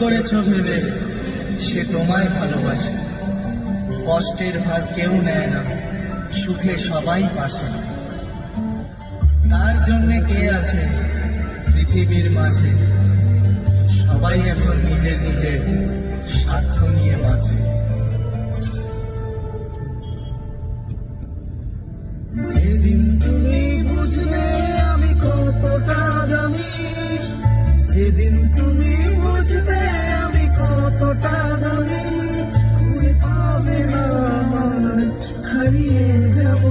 করেছ ভেবে সে তোমায় ভালোবাসে। কষ্টের ভাগ কেউ নেয় না, সুখে সবাই পাশে। তার জন্যে কে আছে পৃথিবীর মাঝে? সবাই এখন নিজের নিজের স্বার্থ নিয়ে বাঁচে। যেদিন তুমি বুঝবে আমি কতটা দামি, যেদিন তুমি বুঝবে আমি কতটা দামি, খুঁজে পাবে না আমায়, হারিয়ে যাব।